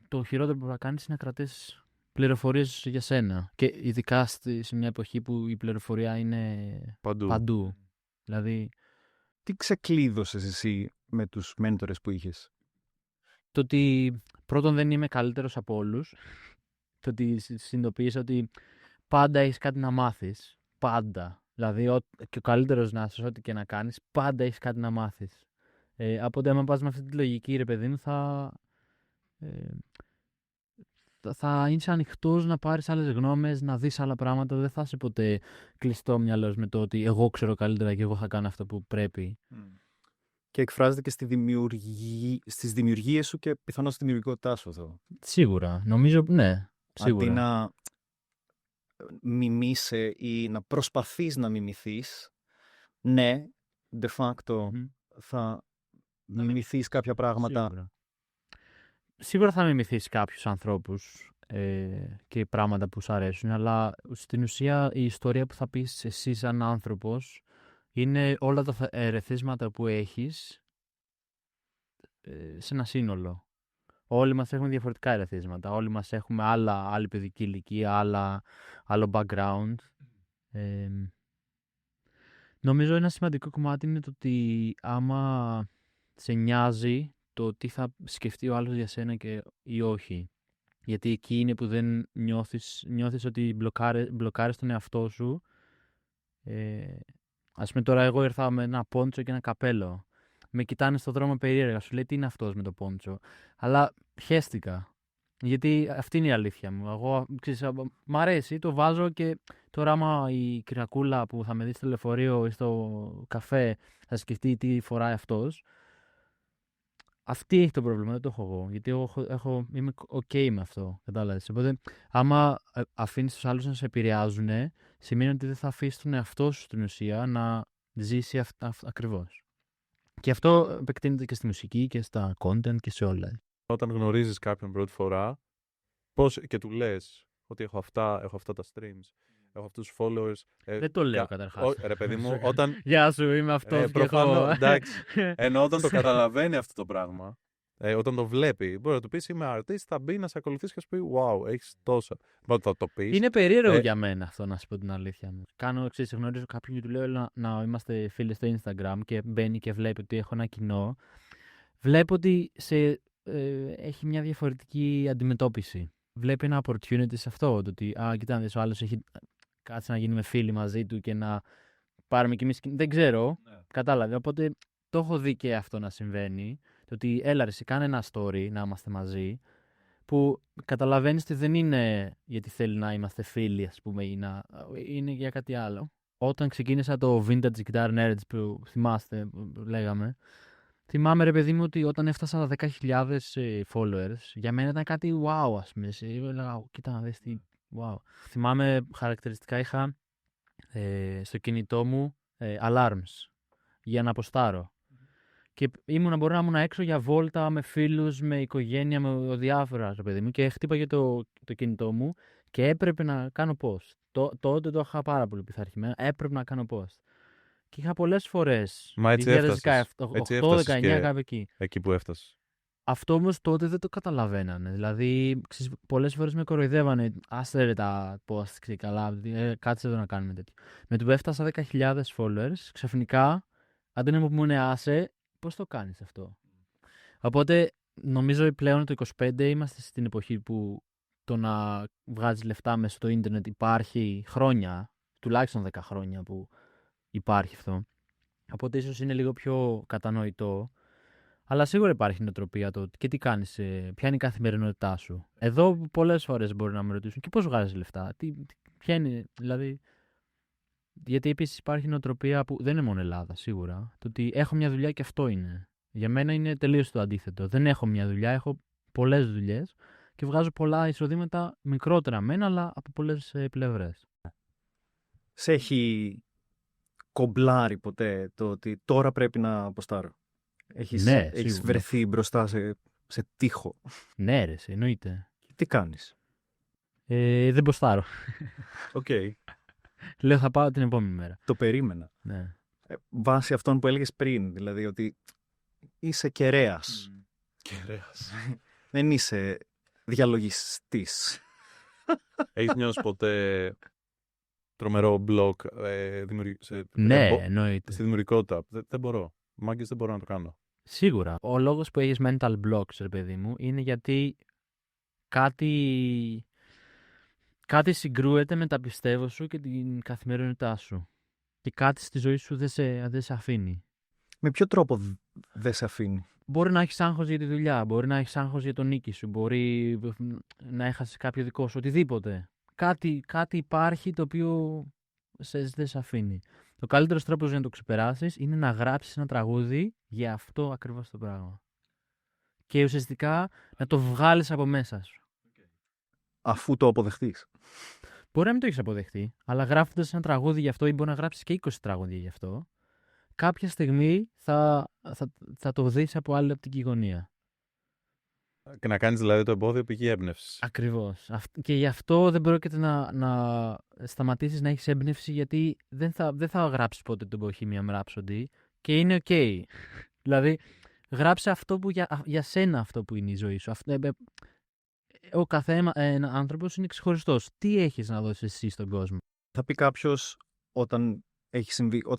Speaker 2: το χειρότερο που πρέπει να κάνεις είναι να κρατήσεις πληροφορίες για σένα. Και ειδικά σε μια εποχή που η πληροφορία είναι παντού. Δηλαδή,
Speaker 3: τι ξεκλείδωσες εσύ με τους μέντορες που είχες?
Speaker 2: Το ότι πρώτον δεν είμαι καλύτερος από όλους. Το ότι συνειδητοποιείς ότι πάντα έχεις κάτι να μάθεις. Πάντα. Δηλαδή, και ο καλύτερος να είσαι, ό,τι και να κάνεις, πάντα έχεις κάτι να μάθεις. Οπότε, άμα πας με αυτή τη λογική, ρε παιδί μου, θα είσαι ανοιχτός να πάρεις άλλες γνώμες, να δεις άλλα πράγματα. Δεν θα είσαι ποτέ κλειστό μυαλός με το ότι εγώ ξέρω καλύτερα και εγώ θα κάνω αυτό που πρέπει.
Speaker 3: Και εκφράζεται και στις δημιουργίες σου και πιθανώς στη δημιουργικότητά σου εδώ.
Speaker 2: Σίγουρα. Νομίζω, ναι. Σίγουρα.
Speaker 3: Αντί να μιμείσαι ή να προσπαθείς να μιμηθείς, ναι, de facto θα μιμηθείς κάποια πράγματα.
Speaker 2: Σίγουρα θα μιμηθείς κάποιους ανθρώπους και πράγματα που σου αρέσουν, αλλά στην ουσία η ιστορία που θα πεις εσύ σαν άνθρωπος είναι όλα τα ερεθίσματα που έχεις σε ένα σύνολο. Όλοι μας έχουμε διαφορετικά ερεθίσματα. Όλοι μας έχουμε άλλη παιδική ηλικία, άλλο background. Νομίζω ένα σημαντικό κομμάτι είναι το ότι άμα σε νοιάζει το τι θα σκεφτεί ο άλλος για σένα ή όχι. Γιατί εκεί είναι που δεν νιώθεις ότι μπλοκάρεις τον εαυτό σου. Ας πούμε τώρα εγώ ήρθα με ένα πόντσο και ένα καπέλο. Με κοιτάνε στον δρόμο περίεργα, σου λέει τι είναι αυτός με το πόντσο. Αλλά χέστηκα. Γιατί αυτή είναι η αλήθεια μου. Εγώ μ' αρέσει, το βάζω και τώρα άμα η Κυριακούλα που θα με δει στο λεωφορείο ή στο καφέ θα σκεφτεί τι φοράει αυτός. Αυτή έχει το πρόβλημα, δεν το έχω εγώ. Γιατί εγώ είμαι ok με αυτό. Κατάλαβες. Οπότε, άμα αφήνεις τους άλλους να σε επηρεάζουν, σημαίνει ότι δεν θα αφήσεις τον εαυτό σου στην ουσία να ζήσει αυτά ακριβώς. Και αυτό επεκτείνεται και στη μουσική και στα content και σε όλα.
Speaker 1: Όταν γνωρίζεις κάποιον πρώτη φορά, και του λες ότι έχω αυτά τα streams, έχω αυτούς τους followers.
Speaker 2: Δεν το λέω καταρχάς.
Speaker 1: Ρε παιδί μου, όταν.
Speaker 2: Γεια σου, είμαι αυτός.
Speaker 1: Προφανώς, εντάξει. Ενώ όταν το καταλαβαίνει αυτό το πράγμα, όταν το βλέπει, μπορεί να του πεις είμαι artist, θα μπει να σε ακολουθήσει και σου πει wow, έχεις τόσα. Θα το πεις.
Speaker 2: Είναι περίεργο για μένα αυτό, να σου πω την αλήθεια μου. Γνωρίζω κάποιον και του λέω να είμαστε φίλοι στο Instagram και μπαίνει και βλέπει ότι έχω ένα κοινό. Βλέπω ότι έχει μια διαφορετική αντιμετώπιση. Βλέπει ένα opportunity σε αυτό. Το ότι, κοιτάξτε, ο άλλος έχει κάτσει να γίνουμε φίλοι μαζί του και να πάρουμε κι εμείς. Δεν ξέρω. Ναι. Κατάλαβε. Οπότε το έχω δει και αυτό να συμβαίνει. Το ότι έλα ρε, κάνε ένα story να είμαστε μαζί. Που καταλαβαίνεις ότι δεν είναι γιατί θέλει να είμαστε φίλοι, ας πούμε, ή είναι για κάτι άλλο. Όταν ξεκίνησα το Vintage Guitar Nerds που θυμάστε, που λέγαμε. Θυμάμαι ρε παιδί μου ότι όταν έφτασα τα 10.000 followers, για μένα ήταν κάτι wow, ας πούμε. Έλεγα, κοίτα να δεις τι wow. Θυμάμαι χαρακτηριστικά είχα στο κινητό μου alarms για να αποστάρω. Και μπορεί να ήμουν έξω για βόλτα με φίλους, με οικογένεια, με διάφορα ρε παιδί μου και χτύπαγε το κινητό μου και έπρεπε να κάνω post. Τότε το είχα πάρα πολύ πειθαρχημένο, έπρεπε να κάνω post. Και είχα πολλές φορές.
Speaker 1: Μα έτσι έφτασες.
Speaker 2: 8-19 κάπου εκεί.
Speaker 1: Εκεί που έφτασες.
Speaker 2: Αυτό όμως τότε δεν το καταλαβαίνανε. Δηλαδή, πολλές φορές με κοροϊδεύανε. Άστε ρε τα post, καλά, κάτσε εδώ να κάνουμε τέτοιο. Με το που έφτασα 10.000 followers, ξαφνικά, αντί να μου πούνε άσε, πώς το κάνεις αυτό. Οπότε, νομίζω πλέον το 25 είμαστε στην εποχή που το να βγάζεις λεφτά μέσα στο ίντερνετ υπάρχει χρόνια, τουλάχιστον 10 χρόνια που υπάρχει αυτό. Οπότε ίσως είναι λίγο πιο κατανοητό. Αλλά σίγουρα υπάρχει νοοτροπία το και τι κάνεις, ποια είναι η καθημερινότητά σου. Εδώ πολλές φορές μπορεί να με ρωτήσουν και πώς βγάζεις λεφτά, ποια είναι, δηλαδή. Γιατί επίσης υπάρχει νοοτροπία που δεν είναι μόνο Ελλάδα, σίγουρα. Το ότι έχω μια δουλειά και αυτό είναι. Για μένα είναι τελείως το αντίθετο. Δεν έχω μια δουλειά, έχω πολλές δουλειές και βγάζω πολλά εισοδήματα μικρότερα μένα, αλλά από πολλές πλευρές.
Speaker 3: Σε έχει κομπλάρει ποτέ το ότι τώρα πρέπει να αποστάρω? Έχεις βρεθεί μπροστά σε τοίχο?
Speaker 2: Ναι ρε, εννοείται.
Speaker 3: Τι κάνεις?
Speaker 2: Δεν ποστάρω.
Speaker 3: Οκ.
Speaker 2: Λέω θα πάω την επόμενη μέρα.
Speaker 3: Το περίμενα.
Speaker 2: Ναι.
Speaker 3: Βάσει αυτών που έλεγες πριν, δηλαδή ότι είσαι κερέας.
Speaker 1: Κεραίος.
Speaker 3: Δεν είσαι διαλογιστής.
Speaker 1: Έχεις νιώσει ποτέ τρομερό μπλοκ
Speaker 2: Ναι, εννοείται.
Speaker 1: στη δημιουργικότητα? Δεν μπορώ. Μάγκες, δεν μπορώ να το κάνω.
Speaker 2: Σίγουρα. Ο λόγος που έχεις mental blocks, ρε παιδί μου, είναι γιατί κάτι συγκρούεται με τα πιστεύω σου και την καθημερινότητά σου. Και κάτι στη ζωή σου δεν σε αφήνει.
Speaker 3: Με ποιο τρόπο δεν σε αφήνει?
Speaker 2: Μπορεί να έχεις άγχος για τη δουλειά, μπορεί να έχεις άγχος για τον νίκη σου, μπορεί να έχασες κάποιο δικό σου, οτιδήποτε. Κάτι υπάρχει το οποίο δεν σε αφήνει. Ο καλύτερος τρόπος για να το ξεπεράσεις είναι να γράψεις ένα τραγούδι για αυτό ακριβώς το πράγμα. Και ουσιαστικά να το βγάλεις από μέσα σου.
Speaker 3: Αφού το αποδεχτείς.
Speaker 2: Μπορεί να μην το έχεις αποδεχτεί, αλλά γράφοντας ένα τραγούδι γι' αυτό, ή μπορεί να γράψεις και 20 τραγούδια γι' αυτό, κάποια στιγμή θα το δεις από άλλη οπτική γωνία.
Speaker 1: Και να κάνεις δηλαδή το εμπόδιο πηγή έμπνευσης.
Speaker 2: Ακριβώς. Και γι' αυτό δεν πρόκειται να σταματήσεις να έχεις έμπνευση, γιατί δεν θα γράψεις ποτέ τον Bohemian Rhapsody και είναι ok. Δηλαδή, γράψε αυτό που για σένα αυτό που είναι η ζωή σου. Ο καθένα άνθρωπος είναι ξεχωριστός. Τι έχεις να δώσεις εσύ στον κόσμο?
Speaker 3: Θα πει κάποιος, όταν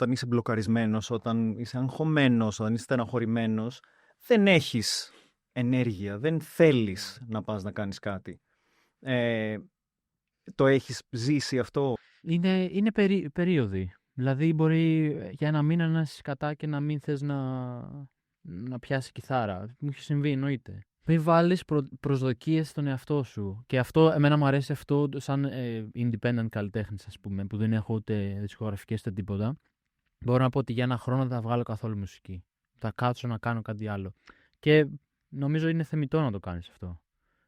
Speaker 3: είσαι μπλοκαρισμένος, όταν είσαι αγχωμένος, όταν είσαι στεναχωρημένος, δεν έχεις ενέργεια, δεν θέλεις να πας να κάνεις κάτι. Το έχεις ζήσει αυτό?
Speaker 2: Είναι περίοδοι. Δηλαδή μπορεί για ένα μήνα να είσαι κατά και να μην θες να πιάσει κιθάρα. Μου έχει συμβεί, εννοείται. Μην βάλεις προσδοκίες στον εαυτό σου. Και αυτό, εμένα μου αρέσει αυτό σαν independent καλλιτέχνης, ας πούμε, που δεν έχω ούτε δισκογραφικές ούτε τίποτα. Μπορώ να πω ότι για ένα χρόνο δεν θα βγάλω καθόλου μουσική. Θα κάτσω να κάνω κάτι άλλο. Και νομίζω είναι θεμιτό να το κάνεις αυτό.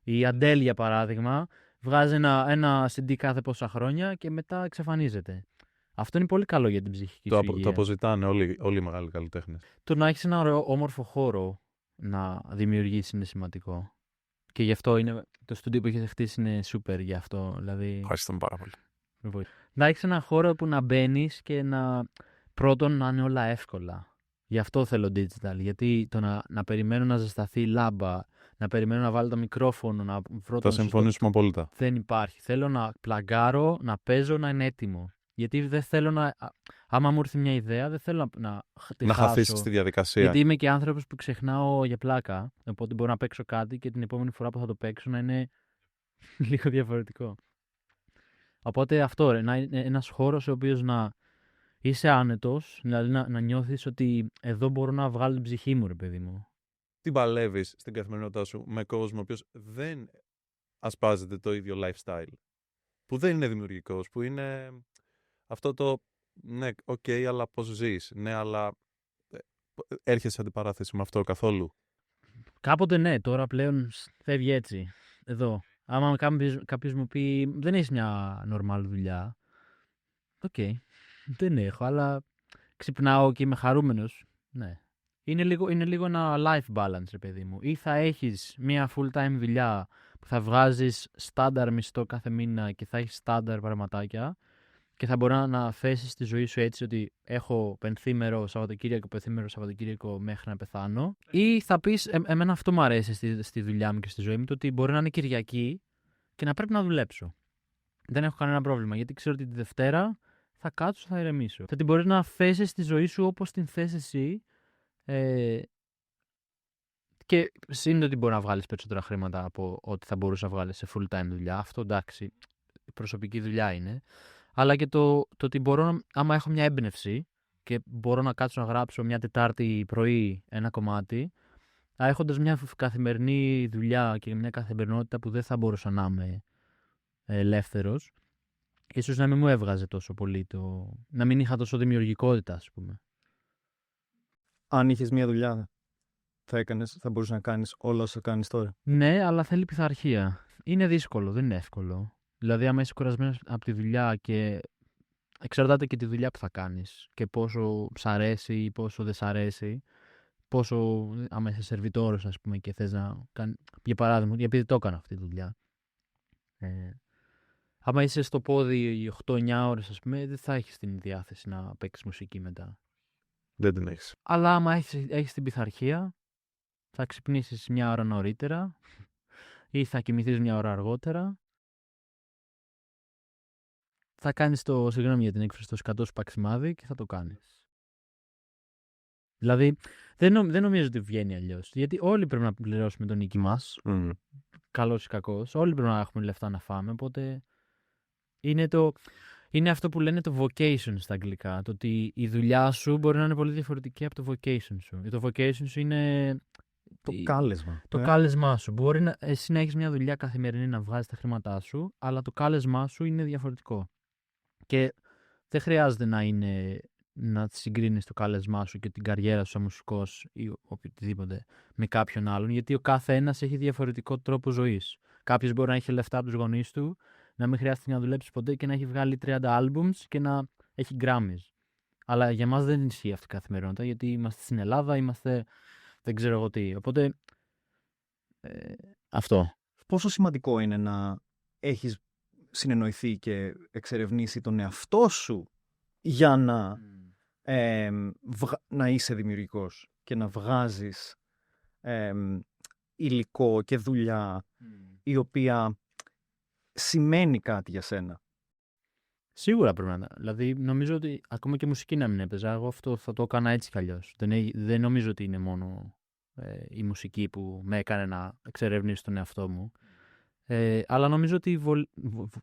Speaker 2: Η Adele, για παράδειγμα, βγάζει ένα CD κάθε πόσα χρόνια και μετά εξαφανίζεται. Αυτό είναι πολύ καλό για την ψυχική σου υγεία.
Speaker 1: Το αποζητάνε όλοι οι μεγάλοι καλλιτέχνες.
Speaker 2: Το να έχεις ένα ωραίο, όμορφο χώρο να δημιουργήσεις είναι σημαντικό. Και γι' αυτό το στούντιο που έχεις χτίσει είναι super γι' αυτό. Δηλαδή,
Speaker 1: Ευχαριστούμε πάρα πολύ.
Speaker 2: να έχεις ένα χώρο που να μπαίνεις και πρώτον να είναι όλα εύκολα. Γι' αυτό θέλω digital. Γιατί το να περιμένω να ζεσταθεί λάμπα, να περιμένω να βάλω το μικρόφωνο, να βρω
Speaker 1: Θα συμφωνήσουμε απόλυτα.
Speaker 2: Δεν υπάρχει. Θέλω να πλαγκάρω, να παίζω, να είναι έτοιμο. Γιατί δεν θέλω άμα μου έρθει μια ιδέα, δεν θέλω να τη χάσω.
Speaker 1: Χαθείς στη διαδικασία.
Speaker 2: Γιατί είμαι και άνθρωπος που ξεχνάω για πλάκα. Οπότε μπορώ να παίξω κάτι και την επόμενη φορά που θα το παίξω να είναι λίγο διαφορετικό. Οπότε αυτό, να είναι ένας χώρος ο οποίος να είσαι άνετος, δηλαδή να νιώθεις ότι εδώ μπορώ να βγάλω την ψυχή μου, ρε παιδί μου.
Speaker 1: Τι παλεύεις στην καθημερινότητά σου με κόσμο ο οποίος δεν ασπάζεται το ίδιο lifestyle, που δεν είναι δημιουργικός, που είναι αυτό το ναι, ok, αλλά πώς ζεις, ναι, αλλά έρχεσαι σε αντιπαράθεση με αυτό καθόλου?
Speaker 2: Κάποτε ναι, τώρα πλέον φεύγει έτσι, εδώ. Άμα κάποιος μου πει δεν έχεις μια normal δουλειά, οκ, δεν έχω, αλλά ξυπνάω και είμαι χαρούμενος, ναι. Είναι λίγο ένα life balance, ρε παιδί μου. Ή θα έχεις μια full-time δουλειά που θα βγάζεις στάνταρ μισθό κάθε μήνα και θα έχεις στάνταρ πραγματάκια και θα μπορεί να θέσεις τη ζωή σου έτσι ότι έχω πενθήμερο Σαββατοκύριακο μέχρι να πεθάνω. Ή θα πεις, εμένα αυτό μου αρέσει στη δουλειά μου και στη ζωή μου, το ότι μπορεί να είναι Κυριακή και να πρέπει να δουλέψω. Δεν έχω κανένα πρόβλημα, γιατί ξέρω ότι τη Δευτέρα θα κάτσω, θα ηρεμήσω. Θα την μπορείς να θέσεις τη ζωή σου όπως την θες εσύ. Και είναι ότι μπορεί να βγάλεις περισσότερα χρήματα από ό,τι θα μπορούσε να βγάλεις σε full time δουλειά. Αυτό εντάξει, προσωπική δουλειά είναι. Αλλά και το ότι μπορώ, άμα έχω μια έμπνευση και μπορώ να κάτσω να γράψω μια Τετάρτη πρωί ένα κομμάτι, έχοντας μια καθημερινή δουλειά και μια καθημερινότητα που δεν θα μπορούσα να είμαι ελεύθερος, ίσως να μην μου έβγαζε τόσο πολύ να μην είχα τόσο δημιουργικότητα, ας πούμε.
Speaker 3: Αν είχες μια δουλειά, θα μπορούσες να κάνεις όλα όσα κάνεις τώρα?
Speaker 2: Ναι, αλλά θέλει πειθαρχία. Είναι δύσκολο, δεν είναι εύκολο. Δηλαδή, άμα είσαι κουρασμένος από τη δουλειά και εξαρτάται και τη δουλειά που θα κάνεις και πόσο σ' αρέσει ή πόσο δεν σ' αρέσει, πόσο άμα είσαι σερβιτόρος, ας πούμε, και θες να κάνεις. Για παράδειγμα, επειδή το έκανα αυτή τη δουλειά. Άμα είσαι στο πόδι 8-9 ώρες, ας πούμε, δεν θα έχεις την διάθεση να παίξεις μουσική μετά.
Speaker 1: Δεν την έχεις.
Speaker 2: Αλλά άμα έχεις την πειθαρχία, θα ξυπνήσεις μια ώρα νωρίτερα ή θα κοιμηθείς μια ώρα αργότερα. Θα κάνεις συγγνώμη για την έκφραση, το σκατό σου παξιμάδι και θα το κάνεις. Δηλαδή, δεν νομίζω ότι βγαίνει αλλιώς. Γιατί όλοι πρέπει να πληρώσουμε τον νίκη μας. Καλός ή κακός. Όλοι πρέπει να έχουμε λεφτά να φάμε. Οπότε είναι αυτό που λένε το vocation στα αγγλικά. Το ότι η δουλειά σου μπορεί να είναι πολύ διαφορετική από το vocation σου. Το vocation σου είναι
Speaker 3: το κάλεσμα.
Speaker 2: Το κάλεσμά σου. Μπορεί εσύ να έχεις μια δουλειά καθημερινή να βγάζεις τα χρήματά σου, αλλά το κάλεσμά σου είναι διαφορετικό. Και δεν χρειάζεται να συγκρίνεις το κάλεσμά σου και την καριέρα σου σαν μουσικός ή οτιδήποτε με κάποιον άλλον, γιατί ο κάθε ένας έχει διαφορετικό τρόπο ζωής. Κάποιος μπορεί να έχει λεφτά από τους γονείς του, να μην χρειάζεται να δουλέψει ποτέ και να έχει βγάλει 30 albums και να έχει Grammys. Αλλά για μας δεν ισχύει αυτή η καθημερινότητα, γιατί είμαστε στην Ελλάδα, είμαστε δεν ξέρω εγώ τι. Οπότε αυτό.
Speaker 3: Πόσο σημαντικό είναι να έχεις συνεννοηθεί και εξερευνήσει τον εαυτό σου για να είσαι δημιουργικός και να βγάζεις υλικό και δουλειά η οποία σημαίνει κάτι για σένα.
Speaker 2: Σίγουρα πρέπει να. Δηλαδή, νομίζω ότι ακόμα και μουσική να μην έπαιζα, εγώ αυτό θα το έκανα έτσι κι αλλιώς. Δεν νομίζω ότι είναι μόνο η μουσική που με έκανε να εξερευνήσω τον εαυτό μου. Αλλά νομίζω ότι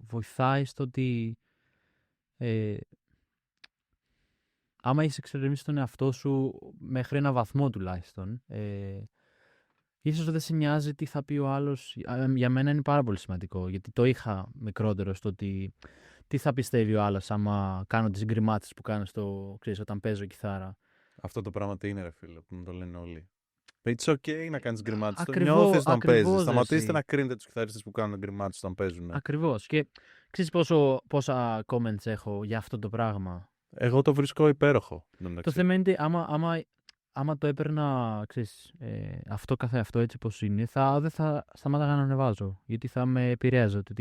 Speaker 2: βοηθάει στο ότι άμα έχεις εξερευνήσει τον εαυτό σου μέχρι ένα βαθμό τουλάχιστον, ίσως δεν σε νοιάζει τι θα πει ο άλλος. Για μένα είναι πάρα πολύ σημαντικό, γιατί το είχα μικρότερο στο ότι τι θα πιστεύει ο άλλος άμα κάνω τις γκριμάτσες που κάνω όταν παίζω κιθάρα.
Speaker 1: Αυτό το πράγμα τι είναι, ρε φίλε, που μου το λένε όλοι. It's okay να κάνεις γκριμάτσες. Το νιώθεις όταν παίζεις. Σταματήστε να κρίνετε τους κιθαρίστες που κάνουν γκριμάτσες όταν παίζουν.
Speaker 2: Ακριβώς. Και ξέρεις πόσα comments έχω για αυτό το πράγμα.
Speaker 1: Εγώ το βρίσκω υπέροχο.
Speaker 2: Το θέμα είναι ότι άμα το έπαιρνα, ξέρεις, αυτό καθεαυτό έτσι πως είναι, δεν θα σταμάταγα να ανεβάζω. Γιατί θα με επηρέαζε. Ότι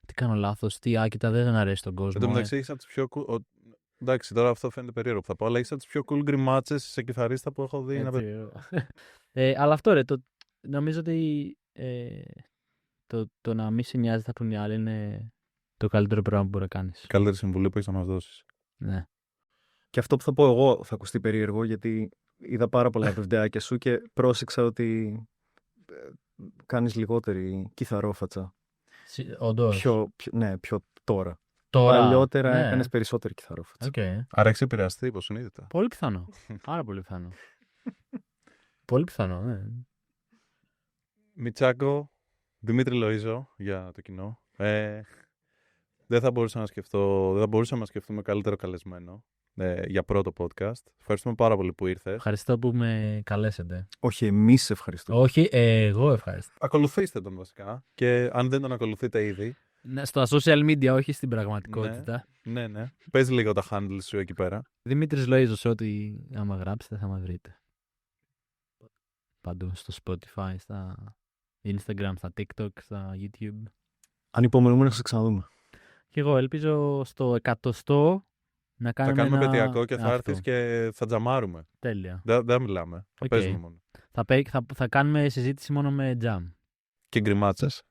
Speaker 2: τι κάνω λάθος, κοίτα, δεν αρέσει τον κόσμο.
Speaker 1: Εν τω μεταξύ, είσαι από τις πιο cool. Εντάξει, τώρα αυτό φαίνεται περίεργο που θα πω, αλλά είσαι από τις πιο cool γκριμάτσες σε κιθαρίστα που έχω δει.
Speaker 2: Αλλά αυτό νομίζω ότι το να μην σε νοιάζει θα πούν οι άλλοι είναι το καλύτερο πράγμα που μπορεί να κάνεις.
Speaker 1: Καλύτερη συμβουλή που έχεις να μας δώσεις.
Speaker 2: Ναι.
Speaker 3: Και αυτό που θα πω εγώ θα ακουστεί περίεργο, γιατί είδα πάρα πολλά βιντεάκια σου και πρόσεξα ότι κάνεις λιγότερη κιθαρόφατσα.
Speaker 2: Όντως.
Speaker 3: Πιο τώρα.
Speaker 2: Τώρα.
Speaker 3: Παλιότερα έκανες περισσότερη κιθαρόφατσα.
Speaker 2: Okay.
Speaker 1: Άρα έχεις επηρεαστεί υποσυνείδητα.
Speaker 2: Πολύ πιθανό. Πάρα πολύ πιθανό. Πολύ πιθανό, ναι.
Speaker 1: Μιτσάκο, Δημήτρη Λοΐζο για το κοινό. Δεν θα μπορούσαμε να σκεφτούμε καλύτερο καλεσμένο για πρώτο podcast. Ευχαριστούμε πάρα πολύ που ήρθες.
Speaker 2: Ευχαριστώ που με καλέσετε.
Speaker 3: Όχι, εμείς ευχαριστούμε.
Speaker 2: Όχι, εγώ ευχαριστώ.
Speaker 1: Ακολουθήστε τον βασικά. Και αν δεν τον ακολουθείτε ήδη.
Speaker 2: Στα social media, όχι στην πραγματικότητα.
Speaker 1: Ναι. Πες λίγο τα handles σου εκεί πέρα.
Speaker 2: Δημήτρης Λοΐζος, ό,τι άμα γράψετε θα με βρείτε. Παντού, στο Spotify, στα Instagram, στα TikTok, στα YouTube.
Speaker 3: Ανυπομονούμε να σας ξαναδούμε.
Speaker 2: Και εγώ ελπίζω στο 100 να κάνουμε.
Speaker 1: Θα κάνουμε πετειακό και θα έρθεις και θα τζαμάρουμε.
Speaker 2: Τέλεια.
Speaker 1: Δεν μιλάμε. Θα παίζουμε μόνο.
Speaker 2: Θα κάνουμε συζήτηση μόνο με jam.
Speaker 1: Και γκριμάτσες.